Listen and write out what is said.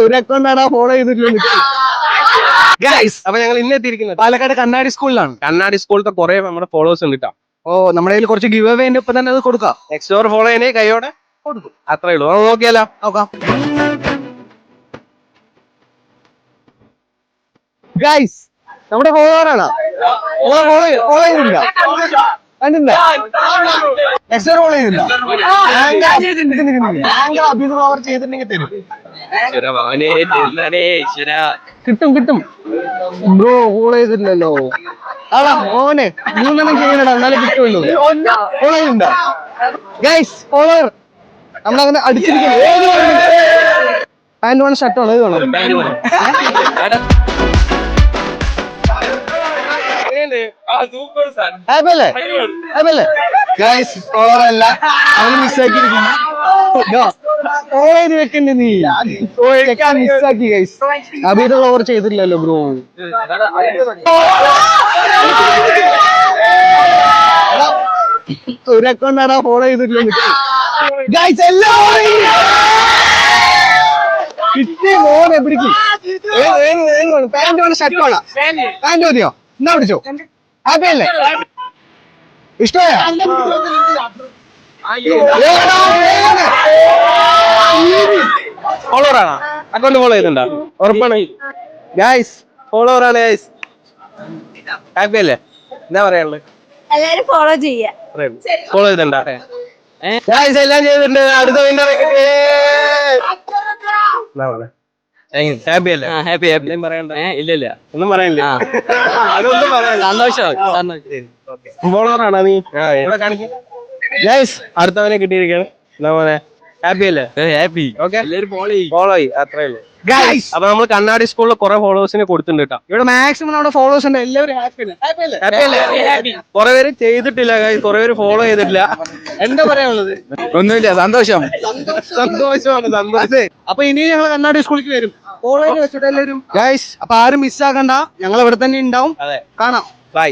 ഒരു അക്കൗണ്ടാണ് ഫോളോ ചെയ്തിട്ടുള്ളത്. ഗൈസ് അപ്പൊ ഞങ്ങൾ ഇന്ന് എത്തിയിരിക്കുന്നത് പാലക്കാട് കണ്ണാടി സ്കൂളിലാണ്. കണ്ണാടി സ്കൂളിലത്തെ കുറെ നമ്മുടെ ഫോളോവേഴ്സ് ഉണ്ട് കേട്ടോ. ഓ നമ്മുടെ കയ്യിൽ കുറച്ച് ഗിവ് അവേ ഉണ്ട്, ഇപ്പൊ തന്നെ അത് കൊടുക്കാം. നെക്സ്റ്റ് ഓവർ ഫോളോ ചെയ്യണേ കൈയോടെ കൊടുക്കും, അത്രേ ഉള്ളൂ. നോക്കിയാലോ, നോക്കാം. ഗൈസ് നമ്മുടെ ഫോളോവറാണ്. ഫോളോ ചെയ്യുന്നില്ല, കണ്ടില്ല? നെക്സ്റ്റ് ഫോളോ ചെയ്യുന്നില്ല. ഓവർ ചെയ്തിട്ടുണ്ടെങ്കിൽ തരും. കിട്ടും ബ്രോ. ഫോളോ ചെയ്തിട്ടില്ലല്ലോ. ആടാ മോനെ, 3 ചെയ്യണടാ, എന്നാലേ കിട്ടുള്ളൂ. ഫോളോ ചെയ്യുന്നുണ്ടോ ഗൈസ്? ഫോളോവർ നമ്മളങ്ങനെ അടിച്ചിരിക്കുന്നു. പാന്റ് വേണം, ഷർട്ട് വേണം, ഇത് വേണം. ഗൈസ് ഫോളോവർ അല്ല, അവന് മിസ്സാക്കിയിരിക്കുന്നു. ഫോളോ ചെയ്ത് വെക്കണ്ടേ നീ? മിസ്സാക്കി ഗൈസ്. അഭിയുടെ ഓവർ ചെയ്തിട്ടില്ലല്ലോ ബ്രോ. ഒരു അക്കൗണ്ടാണ് ഫോളോ ചെയ്തിട്ടില്ല ഗൈസ്. എല്ലാം മോനെ പിടിക്കും. പാന്റ് വേണം, ഷർട്ട് വേണം. പാന്റ് മതിയോ? എന്നാ പിടിച്ചോ. ഹാപ്പി അല്ലേ? ഇഷ്ടമായ ഫോളോവർ ആണോ? അക്കൗണ്ട് ഫോളോ ചെയ്തിട്ടുണ്ടോ? ഉറപ്പാണ് ഗൈസ്, ഫോളോവർ ആണ് ഗൈസ്. ഹാപ്പി അല്ലേ? എന്താ പറയാനുള്ളത്? എല്ലാരും ഫോളോ ചെയ്യാ. ഫോളോ ചെയ്തിട്ടുണ്ടോ? ഗൈസ് എല്ലാം ചെയ്തിട്ടുണ്ട്. അടുത്ത വിന്നർ ഹാപ്പി അല്ലേ? Happy happy. പറയണ്ട? ഇല്ല ഒന്നും പറയാനില്ല. അതൊന്നും പറയാനില്ല. സന്തോഷം. ഫോളോവർ ആണോ നീ? ഇവിടെ കാണിക്കും ഗൈസ്. അടുത്തവനെ കിട്ടിയിരിക്കുകയാണ്. എന്താ പോലെ ഹാപ്പി അല്ലേ? ഹാപ്പി. ഓക്കെ, എല്ലാരും ഫോളോ ചെയ്യും, അത്രേ ഉള്ളൂ ഗൈസ്. അപ്പൊ നമ്മൾ കണ്ണാടി സ്കൂളിൽ കുറെ ഫോളോവേഴ്സിനെ കൊടുത്തിട്ടുണ്ട് കേട്ടോ. ഇവിടെ മാക്സിമം നമ്മുടെ ഫോളോവേഴ്സ് ഉണ്ട്. എല്ലാവരും ഹാപ്പി അല്ലേ? കുറെ പേര് ചെയ്തിട്ടില്ല ഗൈസ്, കുറെ പേര് ഫോളോ ചെയ്തിട്ടില്ല. എന്താ പറയാനുള്ളത്? ഒന്നുമില്ല, സന്തോഷം. സന്തോഷമാണ്, സന്തോഷം. അപ്പൊ ഇനി ഞങ്ങൾ കണ്ണാടി സ്കൂളിലേക്ക് വരും. ഫോളോ ചെയ്ത് വെച്ചിട്ട് എല്ലാവരും ഗൈസ്. അപ്പൊ ആരും മിസ്സാക്കണ്ട, ഞങ്ങൾ ഇവിടെ തന്നെ ഉണ്ടാവും. അതെ, കാണാം. ബൈ.